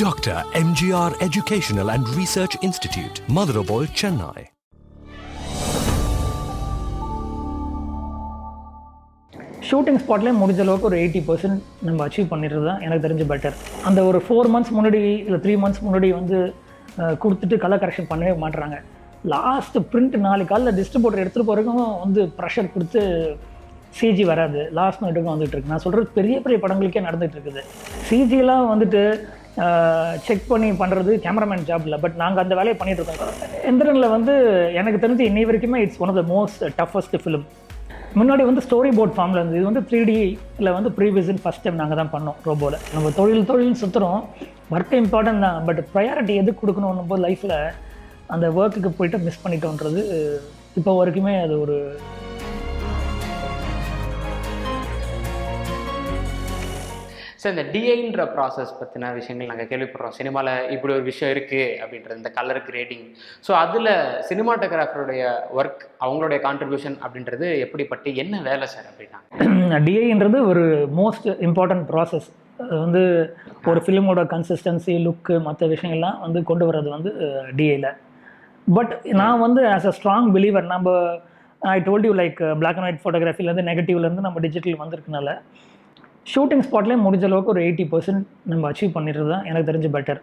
Dr. MGR Educational and Research Institute, Madurai, Chennai. Shooting ஸ்பாட்லேயே முடிஞ்ச அளவுக்கு ஒரு 80% நம்ம அச்சீவ் பண்ணிடுறது தான் எனக்கு தெரிஞ்ச பெட்டர். அந்த ஒரு 4 months முன்னாடி இல்லை 3 months முன்னாடி வந்து கொடுத்துட்டு கலர் கரெக்ஷன் பண்ணவே மாட்டுறாங்க. லாஸ்ட் பிரிண்ட் 4 காலில் டிஸ்ட்ரிபியூட்டர் எடுத்துகிட்டு போகிறதுக்கும் வந்து ப்ரெஷர் கொடுத்து சிஜி வராது, லாஸ்ட் மினிட்டுக்கும் வந்துட்டு இருக்கு. நான் சொல்கிறது பெரிய பெரிய படங்களுக்கே நடந்துகிட்டு இருக்குது. சிஜிலாம் வந்துட்டு செக் பண்ணி பண்ணுறது கேமராமேன் ஜாப் இல்லை, பட் நாங்கள் அந்த வேலையை பண்ணிகிட்ருக்கோம். எந்திரனில் வந்து எனக்கு தெரிஞ்சு இன்னி வரைக்குமே it's one of the most toughest film. முன்னாடி வந்து ஸ்டோரி போர்ட் ஃபார்மில் இருந்தது, இது வந்து 3Dயில் வந்து ப்ரீவியஸன் ஃபஸ்ட் டைம் நாங்கள் தான் பண்ணோம் ரோபோவில். நம்ம தொழில்னு சுற்றுறோம், ஒர்க் இம்பார்ட்டன்ட் தான், பட் ப்ரையாரிட்டி எதுக்கு கொடுக்கணும் போது லைஃப்பில் அந்த ஒர்க்குக்கு போய்ட்டு மிஸ் பண்ணிட்டோன்றது இப்போ வரைக்குமே அது ஒரு சார். இந்த டிஐன்ற ப்ராசஸ் பற்றின விஷயங்கள் நாங்கள் கேள்விப்படுறோம். சினிமாவில் இப்படி ஒரு விஷயம் இருக்குது அப்படின்றது, இந்த கலர் கிரேடிங். ஸோ அதில் சினிமாட்டோகிராஃபருடைய ஒர்க், அவங்களுடைய கான்ட்ரிபியூஷன் அப்படின்றது எப்படிப்பட்டு என்ன வேலை சார் அப்படின்னா? டிஐன்றது ஒரு மோஸ்ட் இம்பார்ட்டன்ட் ப்ராசஸ். அது வந்து ஒரு ஃபிலிமோட கன்சிஸ்டன்சி, லுக்கு, மற்ற விஷயங்கள்லாம் வந்து கொண்டு வர்றது வந்து டிஐயில். பட் நான் வந்து ஆஸ் அ ஸ்ட்ராங் பிலீவர், நம்ம I told you like black and white ஃபோட்டோகிராஃபிலேருந்து நெகட்டிவ்லேருந்து நம்ம டிஜிட்டல் வந்திருக்கனால ஷூட்டிங் ஸ்பாட்லேயே முடிஞ்ச அளவுக்கு ஒரு 80% நம்ம அச்சீவ் பண்ணிடுறது தான் எனக்கு தெரிஞ்ச பெட்டர்.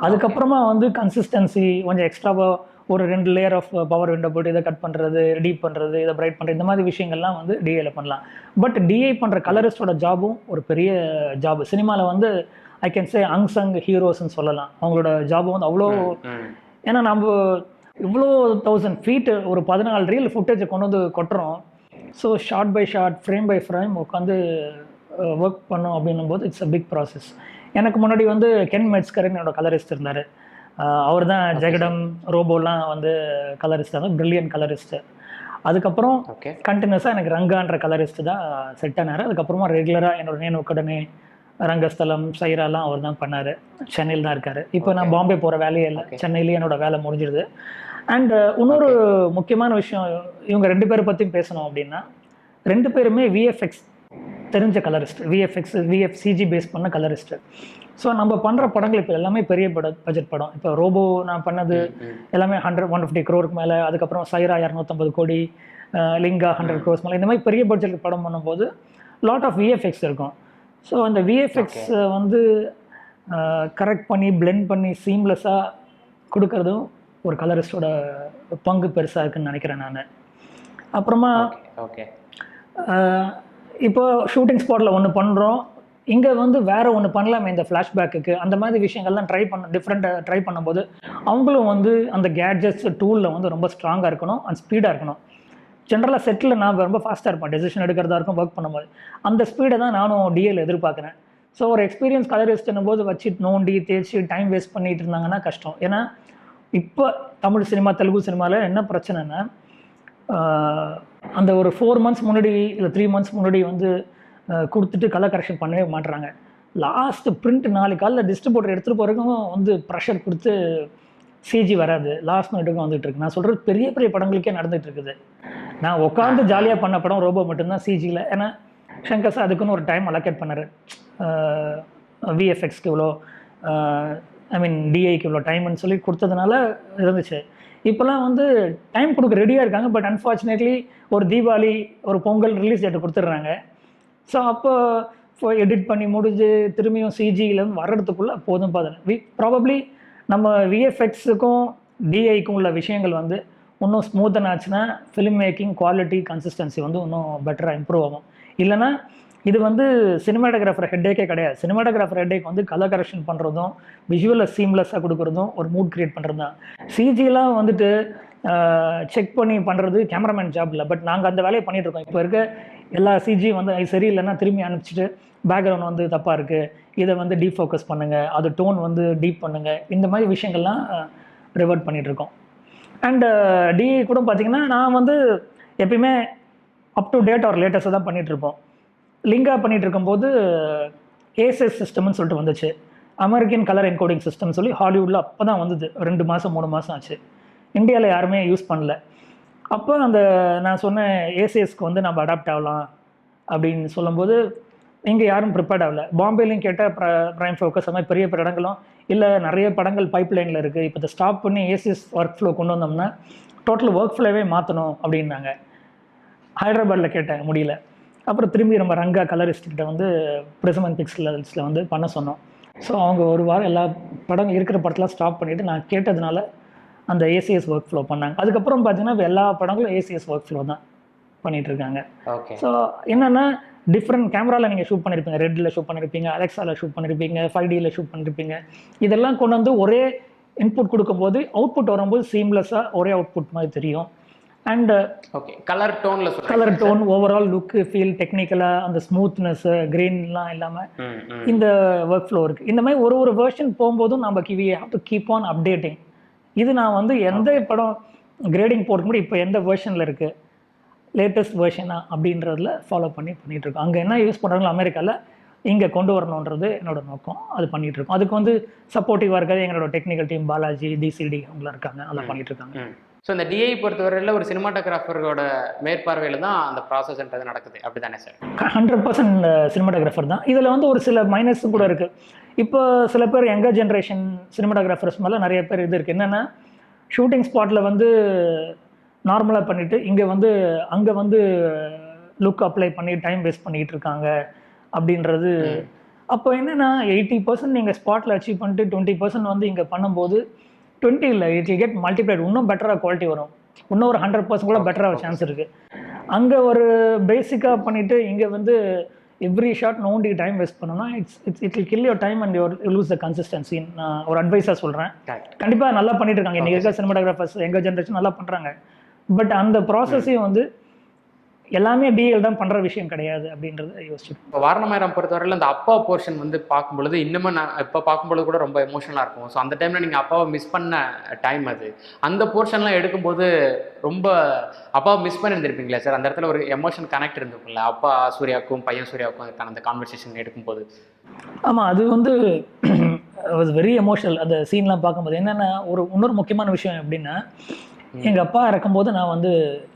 அதுக்கப்புறமா வந்து கன்சிஸ்டன்சி கொஞ்சம் எக்ஸ்ட்ராவாக ஒரு 2 லேயர் ஆஃப் பவர் விண்டோ போட்டு இதை கட் பண்ணுறது, டீப் பண்ணுறது, இதை பிரைட் பண்ணுறது, இந்த மாதிரி விஷயங்கள்லாம் வந்து டிஐயில் பண்ணலாம். பட் டிஐ பண்ணுற கலரிஸ்டோட ஜாபும் ஒரு பெரிய ஜாப். சினிமாவில் வந்து ஐ கேன் சே அங்சங் ஹீரோஸ்ன்னு சொல்லலாம். அவங்களோட ஜாபும் வந்து அவ்வளோ, ஏன்னா நம்ம இவ்வளோ 1000 feet ஒரு 14 reel ஃபுட்டேஜை கொண்டு வந்து கொட்டுறோம். So shot by shot, frame by frame உட்காந்து ஒர்க் பண்ணோம் அப்படின்னும்போது இட்ஸ் அ பிக் ப்ராசஸ். எனக்கு முன்னாடி வந்து கென் மெட்ஸ்கர்னு என்னோட கலரிஸ்ட் இருந்தார். அவர் தான் ஜெகடம், ரோபோலாம் வந்து கலரிஸ்ட், தான் பிரில்லியன்ட் கலரிஸ்ட்டு. அதுக்கப்புறம் கண்டினியூஸாக எனக்கு ரங்கான்ற கலரிஸ்ட்டு தான் செட் ஆனார். அதுக்கப்புறமா ரெகுலராக என்னோட நேனு கடனே, ரங்கஸ்தலம், சைராலாம் அவர் தான் பண்ணார். சென்னையில் தான் இருக்கார். இப்போ நான் பாம்பே போகிற வேலையே இல்லை, சென்னையிலேயே என்னோட வேலை முடிஞ்சிடுது. அண்ட் இன்னொரு முக்கியமான விஷயம், இவங்க 2 பேரை பற்றியும் பேசணும் அப்படின்னா, 2 பேருமே விஎஃப்எக்ஸ் தெரிஞ்ச கலரிஸ்ட், விஎஃப்சிஜி பேஸ் பண்ண கலரிஸ்ட்டு. ஸோ நம்ம பண்ணுற படங்கள் இப்போ எல்லாமே பெரிய பட்ஜெட் படம். இப்போ ரோபோ நான் பண்ணது எல்லாமே 150 crore மேலே, அதுக்கப்புறம் சைரா 250 கோடி, லிங்கா 100 crores மேலே, இந்த மாதிரி பெரிய பட்ஜெட் படம் பண்ணும்போது லாட் ஆஃப் விஎஃப்எக்ஸ் இருக்கும். ஸோ அந்த விஎஃப்எக்ஸ் வந்து கரெக்ட் பண்ணி பிளெண்ட் பண்ணி சீம்லெஸ்ஸாக கொடுக்கறதும் ஒரு கலரிஸ்டோட பங்கு பெருசாக இருக்குன்னு நினைக்கிறேன் நான். அப்புறமா இப்போ ஷூட்டிங் ஸ்பாட்டில் ஒன்று பண்ணுறோம், இங்கே வந்து வேறு ஒன்று பண்ணலாமே இந்த ஃப்ளாஷ்பேக்குக்கு, அந்த மாதிரி விஷயங்கள்லாம் டிஃப்ரெண்ட்டாக ட்ரை பண்ணும்போது அவங்களும் வந்து அந்த கேட்ஜெட்ஸ் டூலில் வந்து ரொம்ப ஸ்ட்ராங்காக இருக்கணும் அண்ட் ஸ்பீடாக இருக்கணும். ஜென்ரலாக செட்டில் நான் ரொம்ப ஃபாஸ்ட்டாக இருப்பேன், டெசிஷன் எடுக்கிறதா இருக்கும், ஒர்க் பண்ணும்போது அந்த ஸ்பீடை தான் நானும் டிஏல எதிர்பார்க்குறேன். ஸோ ஒரு எக்ஸ்பீரியன்ஸ் கலரிஸ்ட்னும் போது வச்சு நோண்டி தேய்ச்சி டைம் வேஸ்ட் பண்ணிட்டு இருந்தாங்கன்னா கஷ்டம். ஏன்னா இப்போ தமிழ் சினிமா, தெலுங்கு சினிமாவில் என்ன பிரச்சனைன்னா, அந்த ஒரு 4 months முன்னாடி இல்லை 3 months முன்னாடி வந்து கொடுத்துட்டு கலர் கரெக்ஷன் பண்ணவே மாட்டுறாங்க. லாஸ்ட் பிரிண்ட் 4 காலில் டிஸ்ட்ரிபியூட்டர் எடுத்துகிட்டு போகிறதுக்கும் வந்து ப்ரெஷர் கொடுத்து சிஜி வராது, லாஸ்ட் மினிட்டுக்கும் வந்துட்டு இருக்கு. நான் சொல்கிறது பெரிய பெரிய படங்களுக்கே நடந்துகிட்டு இருக்குது. நான் உட்காந்து ஜாலியாக பண்ண படம் ரோபோ மட்டும்தான் சிஜியில். ஏன்னா ஷங்கர் சார் அதுக்குன்னு ஒரு டைம் அலோகேட் பண்ணார், விஎஃப்எக்ஸ்க்கு இவ்வளோ, ஐ மீன் டிஐக்கு இவ்வளோ டைம்னு சொல்லி கொடுத்ததுனால இருந்துச்சு. இப்போலாம் வந்து டைம் கொடுக்க ரெடியாக இருக்காங்க, பட் அன்ஃபார்ச்சுனேட்லி ஒரு தீபாவளி, ஒரு பொங்கல் ரிலீஸ் டேட்டு கொடுத்துட்றாங்க. ஸோ அப்போ எடிட் பண்ணி முடிஞ்சு திரும்பியும் சிஜியிலேருந்து வர்றதுக்குள்ளே போதும் ப்ராபப்ளி நம்ம விஎஃப்எக்ஸுக்கும் டிஐக்கும் உள்ள விஷயங்கள் வந்து இன்னும் ஸ்மூத்தன் ஆச்சுன்னா ஃபிலிம் மேக்கிங் குவாலிட்டி, கன்சிஸ்டன்சி வந்து இன்னும் பெட்டராக இம்ப்ரூவ் ஆகும். இல்லைனா இது வந்து சினிமாட்டோகிராஃபர் ஹெட்டேக்கே கிடையாது. சினிமாட்டோகிராஃபர் ஹெட்டேக் வந்து கலர் கரெக்ஷன் பண்ணுறதும், விஷுவலை சீம்லெஸ்ஸாக கொடுக்குறதும், ஒரு மூட் க்ரியேட் பண்ணுறது தான். சிஜிலாம் வந்துட்டு செக் பண்ணி பண்ணுறது கேமராமேன் ஜாப் இல்லை, பட் நாங்கள் அந்த வேலையை பண்ணிகிட்ருக்கோம். இப்போ இருக்க எல்லா சிஜியும் வந்து சரி இல்லைன்னா திரும்பி அனுப்பிச்சிட்டு பேக்ரவுண்ட் வந்து தப்பாக இருக்குது, இதை வந்து டீஃபோக்கஸ் பண்ணுங்கள், அது டோன் வந்து டீப் பண்ணுங்கள், இந்த மாதிரி விஷயங்கள்லாம் ரிவர்ட் பண்ணிகிட்ருக்கோம். அண்டு டிஐ கூட பார்த்திங்கன்னா நான் வந்து எப்பயுமே அப் டு டேட் ஒரு லேட்டஸ்ட்டாக தான் பண்ணிகிட்ருப்போம். லிங்கா பண்ணிகிட்டு இருக்கும்போது ஏசஸ் சிஸ்டம்னு சொல்லிட்டு வந்துச்சு, அமெரிக்கன் கலர் என்கோடிங் சிஸ்டம் சொல்லி ஹாலிவுட்டில் அப்போ தான் வந்தது. 2 மாதம் 3 மாதம் ஆச்சு, இந்தியாவில் யாருமே யூஸ் பண்ணல. அப்போ அந்த நான் சொன்ன ஏசிஎஸ்க்கு வந்து நம்ம அடாப்ட் ஆகலாம் அப்படின்னு சொல்லும்போது இங்கே யாரும் ப்ரிப்பேர்ட் ஆகல. பாம்பேலையும் கேட்டால் ப்ரைம் ஃபோக்கஸ் அந்த மாதிரி பெரிய படங்களும் இல்லை, நிறைய படங்கள் பைப் லைனில் இருக்குது. இப்போ இதை ஸ்டாப் பண்ணி ஏசிஎஸ் ஒர்க் ஃப்ளோ கொண்டு வந்தோம்னா டோட்டல் ஒர்க் ஃப்ளோவே மாற்றணும் அப்படின்னாங்க. ஹைதராபாத்தில் கேட்டேன், முடியல. அப்புறம் திரும்பி நம்ம ரங்கா கலரிஸ்ட்கிட்ட வந்து பிரிசமன் பிக்சல்ஸில் வந்து பண்ண சொன்னோம். ஸோ அவங்க ஒரு வாரம் எல்லா படம் இருக்கிற படத்தெலாம் ஸ்டாப் பண்ணிவிட்டு நான் கேட்டதுனால அந்த ஏசிஎஸ் ஒர்க் ஃப்ளோ பண்ணாங்க. அதுக்கப்புறம் பார்த்தீங்கன்னா எல்லா படங்களும் ஏசிஎஸ் ஒர்க் ஃப்ளோ தான் பண்ணிகிட்ருக்காங்க. ஓகே. ஸோ என்னென்னா டிஃப்ரெண்ட் கேமராவில் நீங்கள் ஷூட் பண்ணியிருப்பீங்க, ரெட்டில் ஷூட் பண்ணியிருப்பீங்க, அலெக்ஸாவில் ஷூட் பண்ணியிருப்பீங்க, 5Dயில் ஷூட் பண்ணியிருப்பீங்க. இதெல்லாம் கொண்டு வந்து ஒரே இன்புட் கொடுக்கும்போது அவுட்புட் வரும்போது சீம்லெஸ்ஸாக ஒரே அவுட்புட் மாதிரி தெரியும். And okay, colour tone overall look feel டெக்னிக்கலாக அந்த ஸ்மூத்னஸ்ஸு க்ரீன்லாம் இல்லாமல் இந்த ஒர்க் ஃப்ளோ இருக்குது. இந்த மாதிரி ஒரு வெர்ஷன் போகும்போதும் நம்ம we have to keep on updating. இது நான் வந்து எந்த படம் கிரேடிங் போட முடியும், இப்போ எந்த வெர்ஷனில் இருக்குது, லேட்டஸ்ட் வெர்ஷனா அப்படின்றதில் ஃபாலோ பண்ணிகிட்ருக்கோம். அங்கே என்ன யூஸ் பண்ணுறாங்களோ அமெரிக்காவில் இங்கே கொண்டு வரணுன்றது என்னோட நோக்கம். அது பண்ணிகிட்ருக்கோம். அதுக்கு வந்து சப்போர்ட்டிவாக இருக்காது எங்களோட டெக்னிக்கல் டீம், பாலாஜி, டிசிடி அவங்களாம் இருக்காங்க, அதெல்லாம் பண்ணிகிட்ருக்காங்க. ஸோ இந்த டிஐ பொறுத்தவரையில் ஒரு சினிமாட்டோகிராஃபரோட மேற்பார்வையில் தான் அந்த ப்ராசஸ்ன்றது நடக்குது, அப்படி தானே சார்? 100% சினிமாட்டோகிராஃபர் தான். இதில் வந்து ஒரு சில மைனஸும் கூட இருக்குது. இப்போ சில பேர் யங்கர் ஜென்ரேஷன் சினிமாட்டோகிராஃபர்ஸ் மேலே நிறைய பேர் இது இருக்குது. என்னென்னா ஷூட்டிங் ஸ்பாட்டில் வந்து நார்மலாக பண்ணிவிட்டு இங்கே வந்து அங்கே வந்து லுக் அப்ளை பண்ணி டைம் வேஸ்ட் பண்ணிக்கிட்டு இருக்காங்க அப்படின்றது. அப்போ என்னென்னா 80% நீங்கள் ஸ்பாட்டில் அச்சீவ் பண்ணிட்டு 20% வந்து இங்கே பண்ணும்போது 20 இல்லை, இட் வில் கெட் மல்டிப்ளைட். இன்னும் பெட்டராக குவாலிட்டி வரும். இன்னும் ஒரு 100% கூட பெட்டராக சான்ஸ் இருக்குது. அங்கே ஒரு பேசிக்காக பண்ணிவிட்டு இங்கே வந்து எவ்ரி ஷாட் நோண்டி டைம் வேஸ்ட் பண்ணோம்னா it will kill your time and your lose the consistency. நான் ஒரு அட்வைஸாக சொல்கிறேன். கண்டிப்பாக நல்லா பண்ணிட்டு இருக்காங்க இன்றைக்கி இருக்க சினிமாட்டோகிராஃபர்ஸ், எங்கள் ஜென்ரேஷன் நல்லா பண்ணுறாங்க. பட் அந்த ப்ராசஸையும் வந்து எல்லாமே டிஎல் தான் பண்ணுற விஷயம் கிடையாது அப்படின்றத யோசிச்சுருக்கோம். இப்போ வாரணமாயிரம் பொறுத்தவரையில் அந்த அப்பா போர்ஷன் வந்து பார்க்கும்பொழுது இன்னமும் நான் இப்போ பார்க்கும்பொழுது கூட ரொம்ப எமோஷனலாக இருக்கும். ஸோ அந்த டைமில் நீங்கள் அப்பாவை மிஸ் பண்ண டைம் அது, அந்த போர்ஷன்லாம் எடுக்கும்போது ரொம்ப அப்பாவை மிஸ் பண்ணியிருந்திருப்பீங்களா சார்? அந்த இடத்துல ஒரு எமோஷன் கனெக்ட் இருந்திருக்கும்ல, அப்பா சூர்யாவுக்கும் பையன் சூர்யாவுக்கும் அந்த கான்வர்சேஷன் எடுக்கும்போது? ஆமாம், அது வந்து வாஸ் வெரி எமோஷனல். அந்த சீன்லாம் பார்க்கும்போது என்னென்னா இன்னொரு முக்கியமான விஷயம் எப்படின்னா, எங்கள் அப்பா இறக்கும்போது நான் வந்து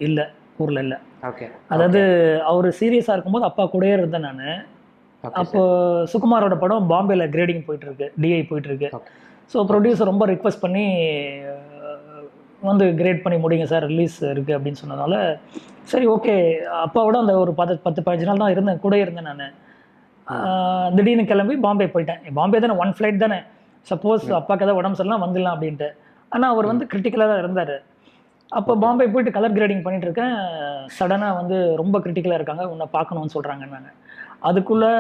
இல்லை, ஊரில் இல்லை. ஓகே. அதாவது அவர் சீரியஸாக இருக்கும்போது அப்பா கூடயே இருந்தேன் நான். அப்போ சுகுமாரோட படம் பாம்பேல கிரேடிங் போயிட்டுருக்கு, டிஐ போயிட்டுருக்கு. ஸோ ப்ரொடியூசர் ரொம்ப ரிக்வெஸ்ட் பண்ணி வந்து கிரேட் பண்ணி முடிங்க சார், ரிலீஸ் இருக்குது அப்படின்னு சொன்னதால சரி ஓகே. அப்பாவோட அந்த ஒரு 10-15 நாள் தான் இருந்தேன், கூட இருந்தேன் நான். திடீர்னு கிளம்பி பாம்பே போயிட்டேன். பாம்பே தானே, ஒன் ஃப்ளைட் தானே, சப்போஸ் அப்பாவுக்கு ஏதாவது உடம்பு சரியில்லாம் வந்துடலாம் அப்படின்ட்டு. ஆனால் அவர் வந்து கிரிட்டிக்கலாக தான் இருந்தார். அப்போ பாம்பே போயிட்டு கலர் கிரேடிங் பண்ணிகிட்டு இருக்கேன். சடனாக வந்து ரொம்ப கிரிட்டிக்கலாக இருக்காங்க, உன்னை பார்க்கணுன்னு சொல்கிறாங்க. நான் அதுக்குள்ளே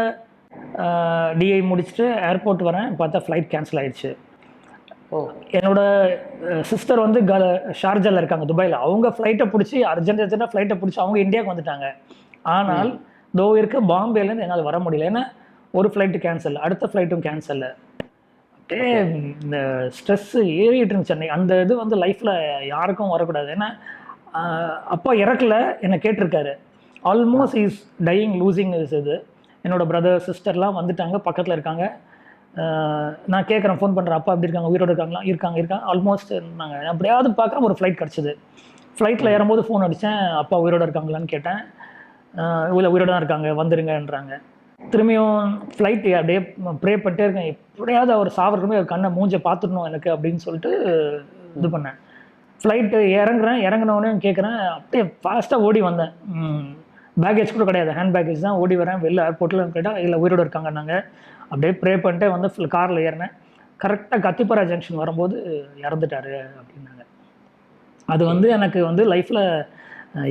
டிஐ முடிச்சுட்டு ஏர்போர்ட் வரேன், பார்த்தா ஃப்ளைட் கேன்சல் ஆகிடுச்சு. என்னோட சிஸ்டர் வந்து ஷார்ஜாவில் இருக்காங்க, துபாயில். அவங்க ஃப்ளைட்டை பிடிச்சி அர்ஜென்ட்டாக ஃப்ளைட்டை பிடிச்சி அவங்க இந்தியாவுக்கு வந்துட்டாங்க. ஆனால் தோ இருக்க பாம்பேலேருந்து என்னால் வர முடியல. ஏன்னா ஒரு ஃப்ளைட்டு கேன்சல், அடுத்த ஃப்ளைட்டும் கேன்சல். அப்படியே இந்த ஸ்ட்ரெஸ்ஸு ஏறிட்டு இருந்துச்சு சென்னை. அந்த இது வந்து லைஃப்பில் யாருக்கும் வரக்கூடாது. ஏன்னா அப்பா இறக்கல, என்னை கேட்டிருக்காரு. Almost is dyeing losing is. இது என்னோடய பிரதர் சிஸ்டர்லாம் வந்துட்டாங்க, பக்கத்தில் இருக்காங்க. நான் கேட்குறேன், ஃபோன் பண்ணுறேன், அப்பா எப்படி இருக்காங்க, உயிரோடு இருக்காங்களா? இருக்காங்க ஆல்மோஸ்ட். நாங்கள் அப்படியாவது பார்க்குறோம், ஒரு ஃப்ளைட் கிடச்சிது. ஃப்ளைட்டில் ஏறும்போது ஃபோன் அடித்தேன், அப்பா உயிரோடு இருக்காங்களான்னு கேட்டேன். இல்லை உயிரோடு தான் இருக்காங்க, வந்துருங்கன்றாங்க. திரும்பியும் ஃப்ளைட் அப்படியே ப்ரே பண்ணிட்டே இருக்கேன், எப்படியாவது அவர் சாவறதுமே அவர் கண்ணை மூஞ்சை பார்த்துடணும் எனக்கு அப்படின்னு சொல்லிட்டு இது பண்ணேன். ஃப்ளைட்டு இறங்கினோடனே கேட்குறேன், அப்படியே ஃபாஸ்ட்டாக ஓடி வந்தேன். பேக்கேஜ் கூட கிடையாது, ஹேண்ட் பேக்கேஜ் தான். ஓடி வரேன், வெளில ஏர்போர்ட்டில் கேட்டால் இல்லை உயிரோடு இருக்காங்க. நாங்கள் அப்படியே ப்ரே பண்ணிட்டே வந்து காரில் ஏறினேன். கரெக்டாக கத்திப்பாரா ஜங்ஷன் வரும்போது இறந்துட்டாரு அப்படின்னாங்க. அது வந்து எனக்கு வந்து லைஃப்பில்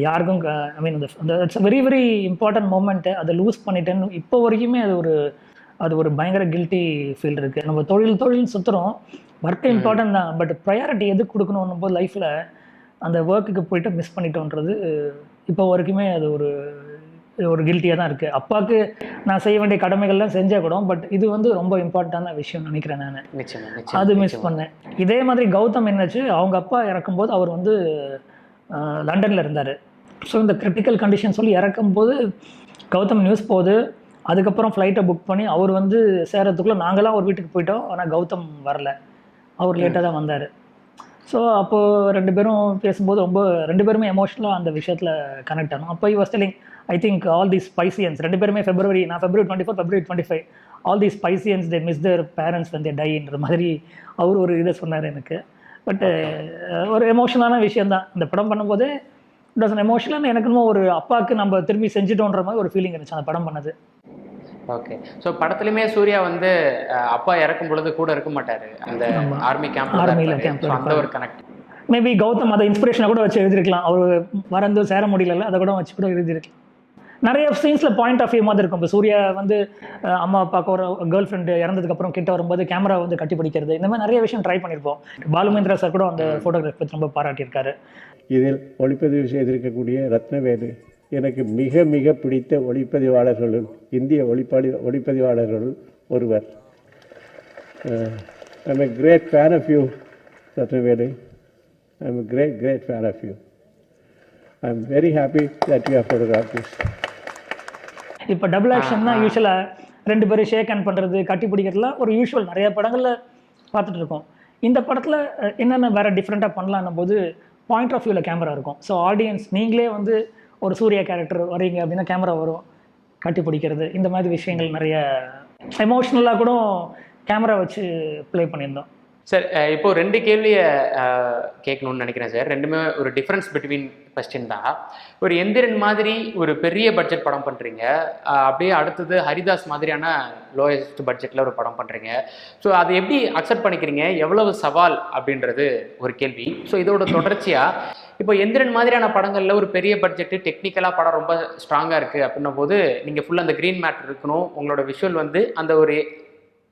யாருக்கும் ஐ மீன் அந்த it's very very important moment. அதை லூஸ் பண்ணிட்டேன்னு இப்போ வரைக்குமே அது ஒரு பயங்கர கில்ட்டி ஃபீல் இருக்குது. நம்ம தொழில் சுற்றுறோம், ஒர்க்கு இம்பார்ட்டன்ட் தான், பட் ப்ரையாரிட்டி எதுக்கு கொடுக்கணும் போது லைஃப்பில் அந்த ஒர்க்குக்கு போய்ட்டு மிஸ் பண்ணிட்டோன்றது இப்போ வரைக்குமே அது ஒரு கில்ட்டியாக தான் இருக்குது. அப்பாவுக்கு நான் செய்ய வேண்டிய கடமைகள்லாம் செஞ்சால் கூட, பட் இது வந்து ரொம்ப இம்பார்ட்டண்டான விஷயம் நினைக்கிறேன் நான். அது மிஸ் பண்ணேன். இதே மாதிரி கௌதம் என்னாச்சு, அவங்க அப்பா இறக்கும்போது அவர் வந்து லண்டனில் இருந்தார். ஸோ இந்த கிரிட்டிக்கல் கண்டிஷன் சொல்லி இறக்கும்போது கௌதம் நியூஸ் போகுது. அதுக்கப்புறம் ஃப்ளைட்டை புக் பண்ணி அவர் வந்து சேரத்துக்குள்ளே நாங்களாம் ஒரு வீட்டுக்கு போயிட்டோம். ஆனால் கௌதம் வரல, அவர் லேட்டாக தான் வந்தார். ஸோ அப்போது 2 பேரும் பேசும்போது ரொம்ப 2 பேருமே எமோஷ்னலாக அந்த விஷயத்தில் கனெக்ட் ஆனோம். அப்போ was telling, I think all these specimens 2 பேருமே February 24 February 25 all these specimens they miss their parents when they டைன்ற மாதிரி அவர் ஒரு இதை சொன்னார் எனக்கு. பட் ஒரு எமோஷனலான விஷயந்தான் இந்த படம் பண்ணும்போது. It was emotional. எனக்கு இன்னும் ஒரு அப்பாவுக்கு நம்ம திரும்பி செஞ்சுட்டோன்ற மாதிரி ஒரு ஃபீலிங் இருந்துச்சு அந்த படம் பண்ணது. ஓகே. ஸோ படத்துலையுமே சூர்யா வந்து அப்பா இறக்கும் பொழுது கூட இருக்க மாட்டார், அந்த ஆர்மி கேம்ப், அந்த ஒரு கனெக்ட். மேபி கௌதம் அதை இன்ஸ்பிரேஷனை கூட வச்சு எழுதிருக்கலாம். அவர் மறந்து சேர முடியல, அதை கூட வச்சு கூட எழுதிருக்கலாம். நிறைய சீன்ஸில் பாயிண்ட் ஆஃப் வியூ மாதிரி இருக்கும். இப்போ சூர்யா வந்து அம்மா அப்பாவுக்கு ஒரு கேர்ள் ஃப்ரெண்டு இறந்ததுக்கப்புறம் கிட்ட வரும்போது கேமரா வந்து கட்டி பிடிக்கிறது, இந்த மாதிரி நிறைய விஷயம் ட்ரை பண்ணியிருப்போம். பாலுமேந்திரா சார் கூட அந்த ஃபோட்டோகிராஃப் பற்றி ரொம்ப பாராட்டியிருக்காரு. இதில் ஒளிப்பதிவு செய்திருக்கக்கூடிய ரத்னவேலு எனக்கு மிக மிக பிடித்த ஒளிப்பதிவாளர்களுள் இந்திய ஒளிப்பதிவாளர்களுள் ஒருவர். I am a great fan of you, Rathnavelu. I am a great fan of you. I am very happy that you have photographed this. இப்போ டபுள் ஆக்ஷன்னா யூஸ்வலாக 2 பேரும் ஷேக் ஹேண்ட் பண்ணுறது, கட்டி பிடிக்கிறதுலாம் ஒரு யூஸ்வல் நிறைய படங்களில் பார்த்துட்டு இருக்கோம். இந்த படத்தில் என்னென்ன வேறு டிஃப்ரெண்ட்டாக பண்ணலான்னும் போது பாயிண்ட் ஆஃப் வியூவில் கேமரா இருக்கும். ஸோ ஆடியன்ஸ் நீங்களே வந்து ஒரு சூர்யா கேரக்டர் வரீங்க அப்படின்னா கேமரா வரும், கட்டி பிடிக்கிறது, இந்த மாதிரி விஷயங்கள் நிறைய எமோஷ்னலாக கூட கேமரா வச்சு ப்ளே பண்ணியிருந்தோம். சார் இப்போ 2 கேள்வியை கேட்கணும்னு நினைக்கிறேன் சார். ரெண்டுமே ஒரு டிஃப்ரென்ஸ் பிட்வீன் கொஸ்டின் தான். ஒரு எந்திரன் மாதிரி ஒரு பெரிய பட்ஜெட் படம் பண்ணுறீங்க, அப்படியே அடுத்தது ஹரிதாஸ் மாதிரியான லோயஸ்ட் பட்ஜெட்டில் ஒரு படம் பண்ணுறீங்க. ஸோ அதை எப்படி அக்செப்ட் பண்ணிக்கிறீங்க, எவ்வளவு சவால் அப்படின்றது ஒரு கேள்வி. ஸோ இதோட தொடர்ச்சியாக இப்போ எந்திரன் மாதிரியான படங்களில் ஒரு பெரிய பட்ஜெட்டு டெக்னிக்கலாக படம் ரொம்ப ஸ்ட்ராங்காக இருக்குது அப்படின்னும் போது நீங்கள் ஃபுல்லாக அந்த க்ரீன் மேட்டர் இருக்கணும், உங்களோட விஷுவல் வந்து அந்த ஒரு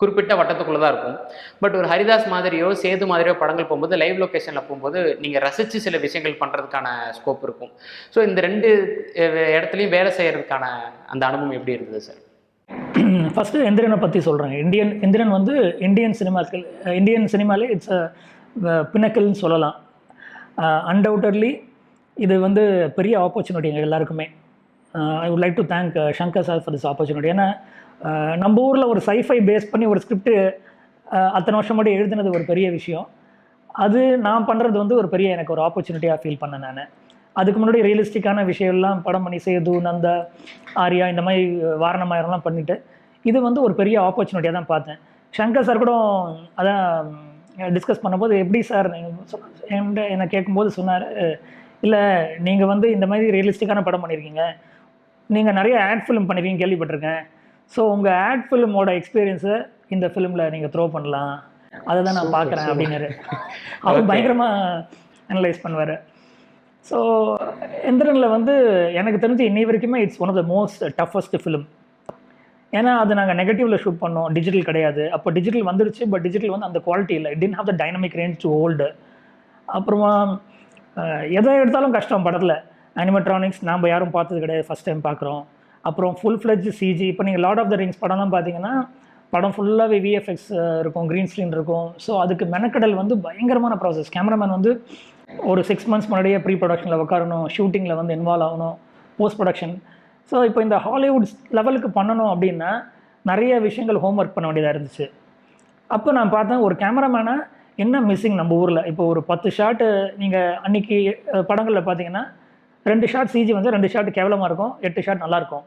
குறிப்பிட்ட வட்டத்துக்குள்ளே தான் இருக்கும். பட் ஒரு ஹரிதாஸ் மாதிரியோ சேது மாதிரியோ படங்கள் போகும்போது லைவ் லொக்கேஷனில் போகும்போது நீங்கள் ரசித்து சில விஷயங்கள் பண்ணுறதுக்கான ஸ்கோப் இருக்கும். ஸோ இந்த 2 இடத்துலையும் வேலை செய்கிறதுக்கான அந்த அனுபவம் எப்படி இருந்தது சார்? ஃபஸ்ட்டு எந்திரனை பற்றி சொல்கிறேன். எந்திரன் வந்து இந்தியன் சினிமாலே இட்ஸ் பின்னக்கல்னு சொல்லலாம். அன்டவுட்டட்லி இது வந்து பெரிய ஆப்பர்ச்சுனிட்டி எங்கள் எல்லாருக்குமே. I would like to thank Shankar sir for this opportunity. ஏன்னா நம்ம ஊரில் ஒரு சைஃபை பேஸ் பண்ணி ஒரு ஸ்கிரிப்டு அத்தனை வருஷம் மட்டும் எழுதுனது ஒரு பெரிய விஷயம். அது நான் பண்ணுறது வந்து ஒரு பெரிய எனக்கு ஒரு ஆப்பர்ச்சுனிட்டியாக ஃபீல் பண்ணேன் நான். அதுக்கு முன்னாடி ரியலிஸ்டிக்கான விஷயம்லாம் படம் பண்ணி சேது, நந்தா, ஆர்யா இந்த மாதிரி வாரணமாயிரம்லாம் பண்ணிவிட்டு இது வந்து ஒரு பெரிய ஆப்பர்ச்சுனிட்டியாக தான் பார்த்தேன். சங்கர் சார் கூட அதான் டிஸ்கஸ் பண்ணும்போது எப்படி சார் என்னை கேட்கும்போது சொன்னார், இல்லை நீங்கள் வந்து இந்த மாதிரி ரியலிஸ்டிக்கான படம் பண்ணியிருக்கீங்க, நீங்கள் நிறைய ஆட் ஃபிலிம் பண்ணியிருக்கீங்க கேள்விப்பட்டிருக்கேன். ஸோ உங்கள் ஆட் ஃபிலிமோட எக்ஸ்பீரியன்ஸை இந்த ஃபிலிமில் நீங்கள் த்ரோ பண்ணலாம், அதை தான் நான் பார்க்குறேன் அப்படின்னாரு. அவர் பயங்கரமாக அனலைஸ் பண்ணுவார். ஸோ எந்திரனில் வந்து எனக்கு தெரிஞ்சு இன்னி வரைக்குமே it's one of the most toughest film. ஏன்னா அது நாங்கள் நெகட்டிவில் ஷூட் பண்ணோம், டிஜிட்டல் கிடையாது. அப்போ டிஜிட்டல் வந்துருச்சு, பட் டிஜிட்டல் வந்து அந்த குவாலிட்டி இல்லை. It didn't have the dynamic range to hold. அப்புறமா எதை எடுத்தாலும் கஷ்டம் படத்தில். அனிமெட்ரானிக்ஸ் நாம் யாரும் பார்த்தது கிடையாது, ஃபஸ்ட் டைம் பார்க்குறோம். அப்புறம் ஃபுல் ஃப்ளெட்ஜ் சிஜி. இப்போ நீங்கள் லார்ட் ஆஃப் த ரிங்ஸ் படம்லாம் பார்த்தீங்கன்னா படம் ஃபுல்லாகவே விஎஃப்எக்ஸ் இருக்கும், க்ரீன் ஸ்க்ரீன் இருக்கும். ஸோ அதுக்கு மெனக்கடல் வந்து பயங்கரமான ப்ராசஸ். கேமராமேன் வந்து ஒரு 6 months முன்னாடியே ப்ரீ ப்ரொடக்ஷனில் உட்காரணும், ஷூட்டிங்கில் வந்து இன்வால்வ் ஆகணும், போஸ்ட் ப்ரொடக்ஷன். ஸோ இப்போ இந்த ஹாலிவுட் லெவலுக்கு பண்ணணும் அப்படின்னா நிறைய விஷயங்கள் ஹோம்ஒர்க் பண்ண வேண்டியதாக இருந்துச்சு. அப்போ நான் பார்த்தேன் ஒரு கேமராமேனை என்ன மிஸ்ஸிங் நம்ம ஊரில். இப்போ ஒரு 10 ஷாட்டு நீங்கள் அன்றைக்கி படங்களில் பார்த்தீங்கன்னா 2 ஷாட் சிஜி வந்து 2 ஷாட் கேவலமாக இருக்கும், 8 ஷாட் நல்லாயிருக்கும்.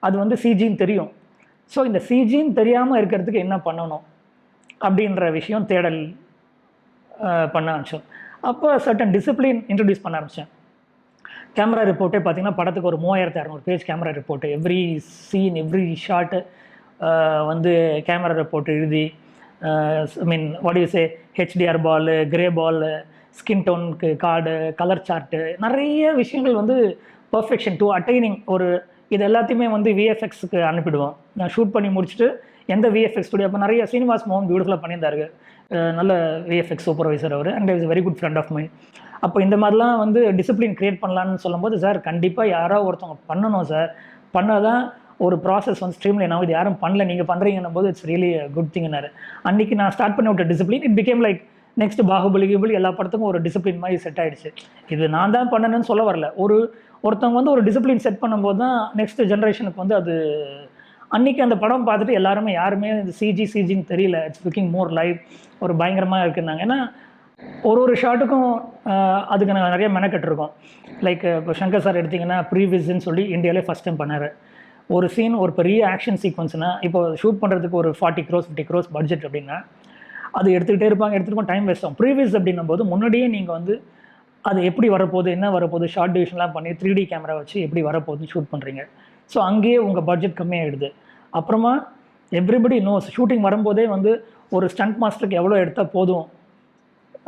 அது வந்து சிஜின்னு தெரியும். ஸோ இந்த சிஜின்னு தெரியாமல் இருக்கிறதுக்கு என்ன பண்ணணும் அப்படின்ற விஷயம் தேடல் பண்ண ஆரம்பித்தோம். அப்போ சர்டன் டிசிப்ளின் இன்ட்ரடியூஸ் பண்ண ஆரம்பித்தேன். கேமரா ரிப்போர்ட்டே பார்த்திங்கன்னா படத்துக்கு ஒரு 3600 page camera report. Every scene every shot வந்து கேமரா ரிப்போர்ட் எழுதி, I mean what you say, HDR ball, grey ball, skin டோனுக்கு கார்டு, கலர் சார்ட்டு, நிறைய விஷயங்கள் வந்து பர்ஃபெக்ஷன் டு அட்டைனிங். ஒரு இது எல்லாத்தையுமே வந்து விஎஃப்எக்ஸுக்கு அனுப்பிடுவோம். நான் ஷூட் பண்ணி முடிச்சுட்டு எந்த விஎஃப்எக்ஸ் ஸ்டுடியோ, அப்போ நிறைய சீனிவாஸ் மோகன் பியூட்டிஃபுல்லாக பண்ணியிருந்தாரு, நல்ல விஎஃப்எக்ஸ் சூப்பர்வைசர் அவர், and is very good friend of mind. அப்போ இந்த மாதிரிலாம் வந்து டிசிப்ளின் க்ரியேட் பண்ணலான்னு சொல்லும்போது, சார் கண்டிப்பாக யாரோ ஒருத்தவங்க பண்ணணும் சார், பண்ணால் தான் ஒரு ப்ராசஸ் வந்து ஸ்ட்ரீம்லைன் ஆகும். இது யாரும் பண்ணல, நீங்கள் பண்ணுறீங்கன்னும் போது இட்ஸ் ரியலி குட் திங்னாரு. அன்றைக்கி நான் ஸ்டார்ட் பண்ணி விட்ட discipline it became like next Baahubali எல்லா படத்துக்கும் ஒரு டிசிப்ளின் மாதிரி செட் ஆகிடுச்சு. இது நான் தான் பண்ணணும்னு சொல்ல வரல, ஒருத்தவங்க வந்து ஒரு டிசிப்ளின் செட் பண்ணும்போது தான் நெக்ஸ்ட் ஜென்ரேஷனுக்கு வந்து அது. அன்றைக்கி அந்த படம் பார்த்துட்டு யாருமே இந்த சிஜின்னு தெரியல, இட்ஸ் லுக்கிங் மோர் லைவ், ஒரு பயங்கரமாக இருக்குன்னாங்க. ஏன்னா ஒரு ஷாட்டுக்கும் அதுக்கு நான் நிறைய மெனக்கெட்டிருக்கோம். லைக் இப்போ சங்கர் சார் எடுத்திங்கன்னா ப்ரீவிஸ்ன்னு சொல்லி இந்தியாவிலே ஃபஸ்ட் டைம் பண்ணார். ஒரு சீன் ஒரு பெரிய ஆக்ஷன் சீக்வன்ஸ்னால் இப்போ ஷூட் பண்ணுறதுக்கு ஒரு 40 crores 50 crores பட்ஜெட் அப்படின்னா அது எடுத்துக்கிட்டே இருப்பாங்க, டைம் வேஸ்ட் ஆகும். ப்ரீவியஸ் அப்படின்னும் போது முன்னாடியே நீங்கள் வந்து அது எப்படி வரப்போகுது, என்ன வரப்போகுது, ஷார்ட் டிவிஷன்லாம் பண்ணி 3D கேமரா வச்சு எப்படி வரப்போகுதுன்னு ஷூட் பண்ணுறீங்க. ஸோ அங்கேயே உங்கள் பட்ஜெட் கம்மியாகிடுது. அப்புறமா எவ்ரிபடி நோஸ் ஷூட்டிங் வரும்போதே வந்து ஒரு ஸ்டண்ட் மாஸ்டருக்கு எவ்வளோ எடுத்தால் போதும்,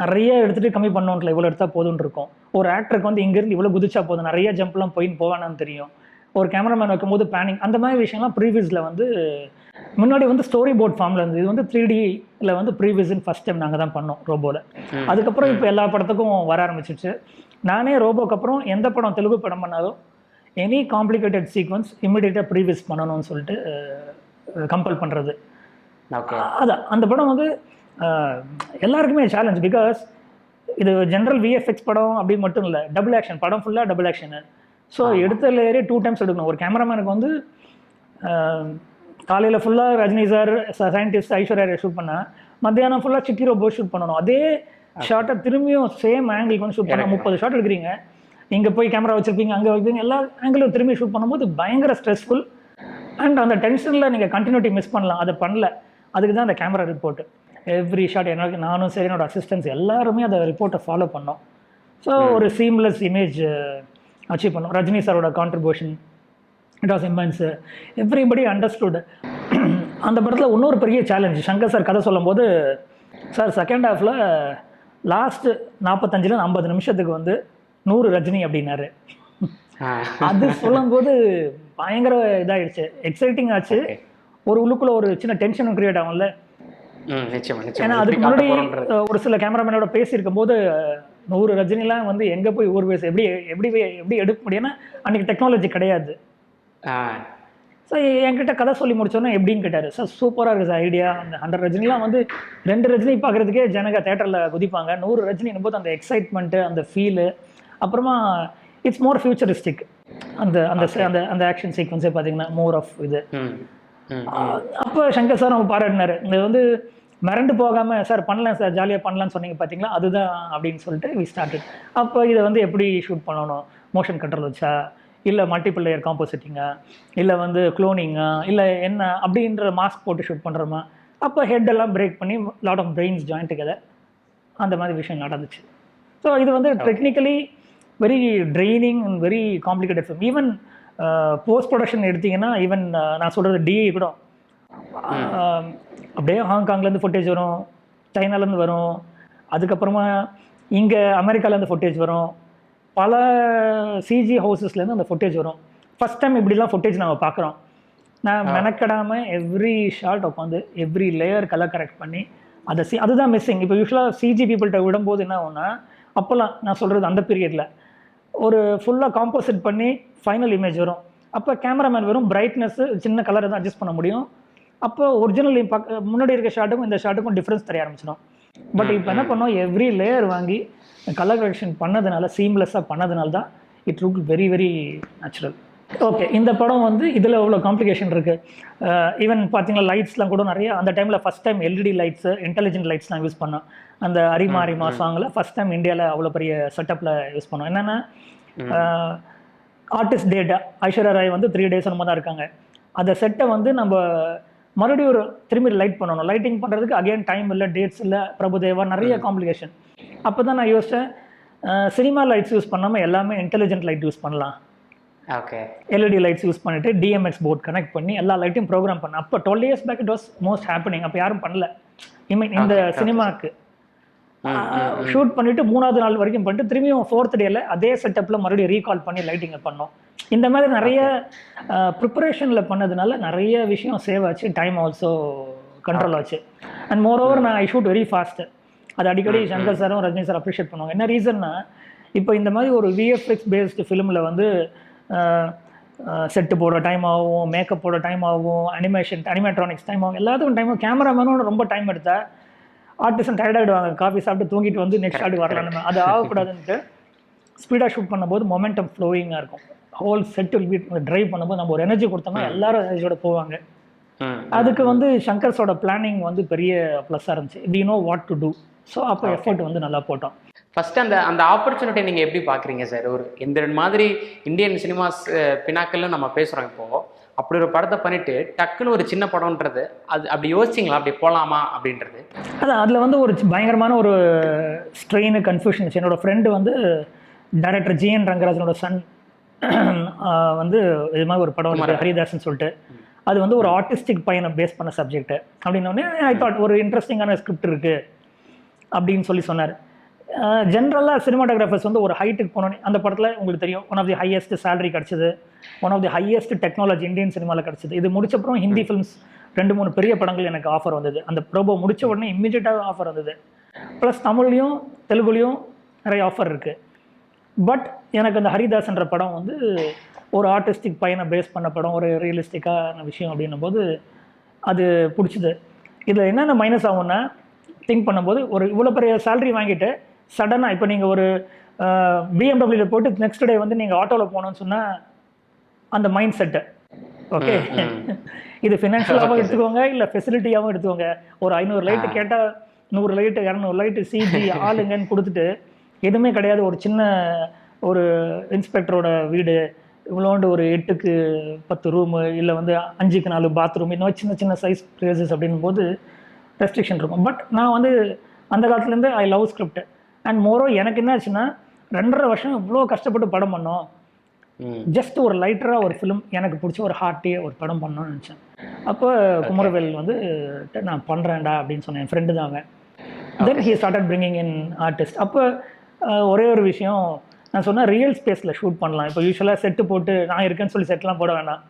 நிறைய எடுத்துகிட்டு கம்மி பண்ணோன்ல இவ்வளோ எடுத்தால் போதும்னு இருக்கும். ஒரு ஆக்டருக்கு வந்து இங்கேருந்து இவ்வளோ குதிச்சா போதும், நிறைய ஜம்ப்லாம் போவானான்னு தெரியும். ஒரு கேமராமேன் வைக்கும்போது பேனிங் அந்த மாதிரி விஷயம்லாம் ப்ரீவியஸில் வந்து முன்னாடி வந்து ஸ்டோரி போர்ட் ஃபார்மில் இருந்தது. இது வந்து 3Dயில் வந்து ப்ரீவியஸ்ன்னு ஃபஸ்ட் டைம் நாங்கள் தான் பண்ணோம் ரோபோவில். அதுக்கப்புறம் இப்போ எல்லா படத்துக்கும் வர ஆரம்பிச்சிச்சு. நானே ரோபோக்கு அப்புறம் எந்த படம் தெலுங்கு படம் பண்ணாலும் எனி காம்ப்ளிகேட்டட் சீக்வன்ஸ் இம்மிடியேட்டாக ப்ரீவியஸ் பண்ணணும்னு சொல்லிட்டு கம்பல் பண்ணுறது. அதான் அந்த படம் வந்து எல்லாருக்குமே சேலஞ்ச். பிகாஸ் இது ஜென்ரல் விஎஃப்எக்ஸ் படம் அப்படி மட்டும் இல்லை, டபுள் ஆக்ஷன் படம், ஃபுல்லாக டபுள் ஆக்ஷனு. ஸோ எடுத்ததுல ஏறி 2 times எடுக்கணும். ஒரு கேமராமேனுக்கு வந்து காலையில் ஃபுல்லாக Rajini sir, scientist, Aishwarya shoot பண்ணால் மத்தியானம் ஃபுல்லாக சிட்டி ரோபோ ஷூட் பண்ணணும். அதே ஷார்ட்டை திரும்பியும் சேம் ஆங்கிளுக்கு வந்து ஷூட் பண்ணால் 30 ஷாட் எடுக்கிறீங்க. இங்கே போய் கேமரா வச்சுருப்பீங்க, அங்கே வைப்பீங்க, எல்லா ஆங்கிளும் திரும்பி ஷூட் பண்ணும்போது பயங்கர ஸ்ட்ரெஸ்ஃபுல். அண்ட் அந்த டென்ஷனில் நீங்கள் கண்டினியூட்டி மிஸ் பண்ணலாம். அதை பண்ணல. அதுக்கு தான் அந்த கேமரா ரிப்போர்ட்டு. எவ்ரி ஷாட் எனக்கு நானும் சரி என்னோட அசிஸ்டன்ஸ் எல்லாருமே அந்த ரிப்போர்ட்டை ஃபாலோ பண்ணோம். ஸோ ஒரு சீம்லெஸ் இமேஜ் அச்சீவ் பண்ணோம். ரஜினி சாரோட contribution it was immense. Everybody understood. அந்த படத்தில் இன்னொரு பெரிய சேலஞ்ச், சங்கர் சார் கதை சொல்லும்போது, சார் செகண்ட் ஹாஃபில் லாஸ்ட்டு 45-50 நிமிஷத்துக்கு வந்து 100 ரஜினி அப்படின்னாரு. அது சொல்லும்போது பயங்கர இதாகிடுச்சு, எக்ஸைட்டிங் ஆச்சு. ஒரு உள்ளுக்குள்ளே ஒரு சின்ன டென்ஷனும் கிரியேட் ஆகும்ல. ஏன்னா அதுக்கு முன்னாடி ஒரு சில கேமராமேனோட பேசியிருக்கும் போது 100 ரஜினிலாம் வந்து எங்கே போய் ஊர் பேச எப்படி எப்படி எப்படி எடுக்க முடியும்னா அன்றைக்கி டெக்னாலஜி கிடையாது. ஸோ என்கிட்ட கதை சொல்லி முடிச்சோன்னா எப்படின்னு கேட்டார். சார் சூப்பராக இருக்குது சார் ஐடியா. அந்த 100 ரஜினிலாம் வந்து 2 ரஜினி பார்க்குறதுக்கே ஜனங்க தேட்டரில் குதிப்பாங்க. 100 ரஜினின்னும் போது அந்த எக்ஸைட்மெண்ட்டு, அந்த ஃபீலு, அப்புறமா இட்ஸ் மோர் ஃபியூச்சரிஸ்டிக். அந்த அந்த அந்த அந்த ஆக்ஷன் சீக்வன்ஸே பார்த்தீங்கன்னா மோர் ஆஃப் இது. அப்போ சங்கர் சார் அவங்க பாராட்டினார். இது வந்து மிரண்டு போகாமல், சார் பண்ணலாம் சார், ஜாலியாக பண்ணலான்னு சொன்னீங்க பார்த்தீங்களா, அதுதான் அப்படின்னு சொல்லிட்டு வி ஸ்டார்டட். அப்போ இதை வந்து எப்படி ஷூட் பண்ணணும், மோஷன் கண்ட்ரோல் வச்சா, இல்லை மல்டிபிள் லேயர் காம்போசிட்டிங்கா, இல்லை வந்து குளோனிங்கா, இல்லை என்ன அப்படின்ற மாஸ்க் போட்டு ஷூட் பண்ணுறோமா. அப்போ ஹெட்டெல்லாம் பிரேக் பண்ணி lot of brains join together அந்த மாதிரி விஷயம் நடந்துச்சு. ஸோ இது வந்து technically very training and very complicated film. Even post production எடுத்திங்கன்னா, ஈவன் நான் சொல்கிறது டிஐ கூட அப்படியே ஹாங்காங்லேருந்து ஃபுட்டேஜ் வரும், சைனாலேருந்து வரும், அதுக்கப்புறமா இங்கே அமெரிக்காலேருந்து ஃபுட்டேஜ் வரும், பல சிஜி ஹவுசஸ்லேருந்து அந்த ஃபுட்டேஜ் வரும். ஃபஸ்ட் டைம் இப்படிலாம் ஃபுட்டேஜ் நம்ம பார்க்குறோம். நான் மெனக்கடாமல் எவ்ரி ஷார்ட் உட்காந்து எவ்ரி லேயர் கலர் கரெக்ட் பண்ணி அதை அதுதான் மிஸ்ஸிங். இப்போ யூஸ்வலாக சிஜி பீப்புள்கிட்ட விடும்போது என்ன ஆகும்னா, அப்போல்லாம் நான் சொல்கிறது அந்த பீரியடில் ஒரு ஃபுல்லாக காம்போசிட் பண்ணி ஃபைனல் இமேஜ் வரும். அப்போ கேமராமேன் வெறும் பிரைட்னஸ்ஸு சின்ன கலரை தான் அட்ஜஸ்ட் பண்ண முடியும். அப்போ ஒரிஜினல் முன்னாடி இருக்க ஷாட்டுக்கும் இந்த ஷாட்டுக்கும் டிஃப்ரென்ஸ் தெரிய ஆரம்பிச்சிடும். பட் இப்போ என்ன பண்ணோம், எவ்ரி லேயர் வாங்கி கலர் கரெக்ஷன் பண்ணதுனால, சீம்லெஸ்ஸாக பண்ணதுனால தான் it look very very natural. Okay, இந்த படம் வந்து இதில் எவ்வளோ காம்ப்ளிகேஷன் இருக்குது. ஈவன் பார்த்தீங்கன்னா லைட்ஸ்லாம் கூட நிறைய அந்த டைமில் first time LED lights, intelligent லைட்ஸ்லாம் யூஸ் பண்ணோம். அந்த அரிமா அரிமா சாங்கில் ஃபஸ்ட் டைம் இந்தியாவில் அவ்வளோ பெரிய செட்டப்பில் யூஸ் பண்ணோம். என்னென்னா ஆர்டிஸ்ட் டேட்டா ஐஸ்வர்யா ராய் வந்து 3 days நம்ம தான் இருக்காங்க. அந்த செட்டை வந்து நம்ம மறுபடியும் ஒரு திரும்பி லைட் பண்ணணும். லைட்டிங் பண்ணுறதுக்கு அகெயின் டைம் இல்லை, டேட்ஸ் இல்லை, பிரபுதேவா, நிறைய காம்ப்ளிகேஷன். அப்போ தான் நான் யோசித்தேன், சினிமா லைட்ஸ் யூஸ் பண்ணாமல் எல்லாமே இன்டெலிஜென்ட் லைட் யூஸ் பண்ணலாம். ஓகே, எல்இடி லைட்ஸ் யூஸ் பண்ணிவிட்டு டிஎம்எக்ஸ் போர்ட் கனெக்ட் பண்ணி எல்லா லைட்டையும் ப்ரோக்ராம் பண்ணேன். அப்போ 12 years back it was most happening. அப்போ யாரும் பண்ணல. இந்த சினிமாவுக்கு ஷூட் பண்ணிவிட்டு 3வது நாள் வரைக்கும் பண்ணிட்டு திரும்பியும் 4th டேல அதே செட்டப்பில் மறுபடியும் ரீகால் பண்ணி லைட்டிங்கை பண்ணோம். இந்த மாதிரி நிறைய ப்ரிப்பரேஷனில் பண்ணதுனால நிறைய விஷயம் சேவ் ஆச்சு, டைம் ஆல்சோ கண்ட்ரோல் ஆச்சு. அண்ட் மோர் ஓவர் நான் ஐ ஷூட் வெரி ஃபாஸ்ட்டு. அது அடிக்கடி சங்கர் சாரும் ரஜினி சார் அப்ரிஷியேட் பண்ணுவாங்க. என்ன ரீசன்னா, இப்போ இந்த மாதிரி ஒரு விஎஃப்எக்ஸ் பேஸ்டு ஃபிலிமில் வந்து செட்டு போட டைம் ஆகும், மேக்கப் போட டைம் ஆகும், அனிமேட்ரானிக்ஸ் டைம் ஆகும், எல்லாத்துக்கும் டைம் ஆகும். கேமராமேனோட ரொம்ப டைம் எடுத்தா ஆர்டிஸ்ட் டயர்ட் ஆகிடுவாங்க, காஃபி சாப்பிட்டு தூங்கிட்டு வந்து நெக்ஸ்ட் ஷாட்டுக்கு வரலான்னு. அது ஆகக்கூடாதுன்ட்டு ஸ்பீடாக ஷூட் பண்ணும்போது மொமெண்டம் ஃப்ளோயிங்காக இருக்கும். ஹோல் செட் ட்ரைவ் பண்ணும்போது நம்ம ஒரு எனர்ஜி கொடுத்தோம்னா எல்லாரும் எனர்ஜியோட போவாங்க. அதுக்கு வந்து சங்கர்ஸோட பிளானிங் வந்து பெரிய ப்ளஸ்ஸாக இருந்துச்சு. We know what to do. So அப்போ எஃபர்ட் வந்து நல்லா போட்டோம். ஃபர்ஸ்ட் அந்த ஆப்பர்ச்சுனிட்டி நீங்கள் எப்படி பார்க்குறீங்க சார்? ஒரு எந்திரன் மாதிரி இந்தியன் சினிமாஸ் பினாக்கள்னு நம்ம பேசுகிறோம் இப்போது. அப்படி ஒரு படத்தை பண்ணிட்டு டக்குன்னு ஒரு சின்ன படம்ன்றது அது அப்படி யோசிச்சிங்களா அப்படி போகலாமா அப்படின்றது? அதான் அதில் வந்து ஒரு பயங்கரமான ஒரு ஸ்ட்ரெயின் கன்ஃபியூஷன்ஸ். என்னோடய ஃப்ரெண்டு வந்து டைரக்டர் ஜிஎன் ரங்கராஜனோட சன் வந்து இது மாதிரி ஒரு படம் வந்து ஹரிதாஸ்ன்னு சொல்லிட்டு, அது வந்து ஒரு ஆர்டிஸ்டிக் பையனை பேஸ் பண்ண சப்ஜெக்ட் அப்படின்னோடனே ஐ தாட் ஒரு இன்ட்ரெஸ்டிங்கான ஸ்கிரிப்ட் இருக்குது அப்படின்னு சொன்னார். ஜென்ரலாக சினிமாட்டோகிராஃபர்ஸ் வந்து ஒரு ஹைட்டுக்கு போனோன்னே அந்த படத்தில் உங்களுக்கு தெரியும் one of the highest salary கிடச்சிது, one of the highest technology Indian சினிமாவில் கிடச்சிது. இது முடிச்சப்பறம் ஹிந்தி ஃபிலிம்ஸ் 2-3 பெரிய படங்கள் எனக்கு ஆஃபர் வந்தது. அந்த ப்ரோபோ முடித்த உடனே இம்மிடியட்டாக ஆஃபர் வந்தது. ப்ளஸ் தமிழ்லையும் தெலுங்குலையும் நிறைய ஆஃபர் இருக்குது. பட் எனக்கு அந்த ஹரிதாஸ்ன்ற படம் வந்து ஒரு ஆர்டிஸ்டிக் பையனை பேஸ் பண்ண படம், ஒரு ரியலிஸ்டிக்கான விஷயம் அப்படின்னும் போது அது பிடிச்சிது. இதில் என்னென்ன மைனஸ் ஆகும்னா திங்க் பண்ணும்போது ஒரு இவ்வளோ பெரிய சேலரி வாங்கிட்டு சடனாக இப்போ நீங்கள் ஒரு பிஎம்டபிள்யூவில் போட்டு நெக்ஸ்ட் டே வந்து நீங்கள் ஆட்டோவில் போகணுன்னு சொன்னால் அந்த மைண்ட் செட்டு ஓகே. இது ஃபினான்ஷியலாகவும் எடுத்துக்கோங்க, இல்லை ஃபெசிலிட்டியாகவும் எடுத்துக்கோங்க. ஒரு 500 லைட்டு கேட்டால் 100 லைட்டு 200 லைட்டு சிஜி ஆளுங்கன்னு கொடுத்துட்டு எதுவுமே கிடையாது. ஒரு சின்ன ஒரு இன்ஸ்பெக்டரோட வீடு, இவ்வளோண்டு ஒரு 8க்கு 10 ரூமு, இல்லை வந்து 5க்கு 4 பாத்ரூம், இந்த மாதிரி சின்ன சின்ன சைஸ் ப்ளேசஸ் அப்படின்னும் போது ரெஸ்ட்ரிக்ஷன் இருக்கும். பட் நான் வந்து அந்த காலத்துலேருந்து ஐ லவ் ஸ்கிரிப்ட் அண்ட் மோரோ. எனக்கு என்ன ஆச்சுன்னா 2.5 வருஷம் இவ்வளோ கஷ்டப்பட்டு படம் பண்ணோம். ஜஸ்ட் ஒரு லைட்டராக ஒரு ஃபிலிம் எனக்கு பிடிச்ச ஒரு ஹார்ட்டே ஒரு படம் பண்ணணும்னு நினச்சேன். அப்போ குமரவேல் வந்து நான் பண்ணுறேன்டா அப்படின்னு சொன்னேன். என் ஃப்ரெண்டு தான் அவன். Then he started bringing in artist. அப்போ ஒரே ஒரு விஷயம் நான் சொன்னேன், ரியல் ஸ்பேஸில் ஷூட் பண்ணலாம். இப்போ யூஸ்வலாக செட்டு போட்டு நான் இருக்கேன்னு சொல்லி செட்லாம் போட வேண்டாம்.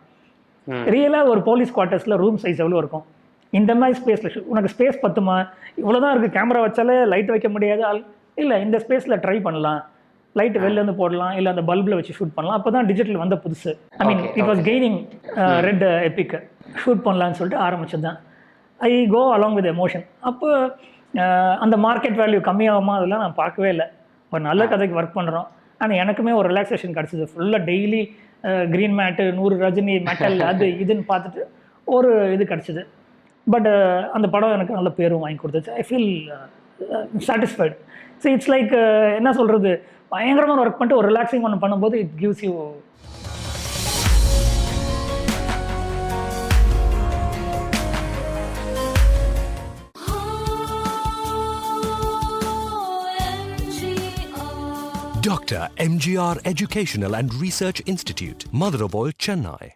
ரியலாக ஒரு போலீஸ் குவார்ட்டர்ஸில் ரூம் சைஸ் எவ்வளோ இருக்கும், இந்த மாதிரி ஸ்பேஸில் உனக்கு ஸ்பேஸ் பத்துமா? இவ்வளோ தான் இருக்குது, கேமரா வச்சாலே லைட் வைக்க முடியாது. இல்லை இந்த ஸ்பேஸில் ட்ரை பண்ணலாம், லைட் வெளிலேருந்து போடலாம், இல்லை அந்த பல்பில் வச்சு ஷூட் பண்ணலாம். அப்போ தான் டிஜிட்டல் வந்த புதுசு. I mean it was gaining red epic. Shoot பண்ணலான்னு சொல்லிட்டு ஆரம்பிச்சது தான். I go along with emotion. அப்போ அந்த மார்க்கெட் வேல்யூ கம்மியாகுமா அதெல்லாம் நான் பார்க்கவே இல்லை. ஒரு நல்ல கதைக்கு ஒர்க் பண்ணுறோம். ஆனால் எனக்குமே ஒரு ரிலாக்ஸேஷன் கிடச்சிது. ஃபுல்லாக டெய்லி க்ரீன் மேட்டு, 100 ரஜினி மெட்டல் அது இதுன்னு பார்த்துட்டு ஒரு இது கிடச்சிது. பட் அந்த படம் எனக்கு நல்ல பேரும் வாங்கி கொடுத்துச்சு. I feel satisfied. So it's like என்ன சொல்கிறது, பயங்கரமாக ஒர்க் பண்ணிட்டு ஒரு ரிலாக்ஸிங் ஒன்று பண்ணும்போது it gives you. Dr. MGR Educational and Research Institute, Madurai, Chennai.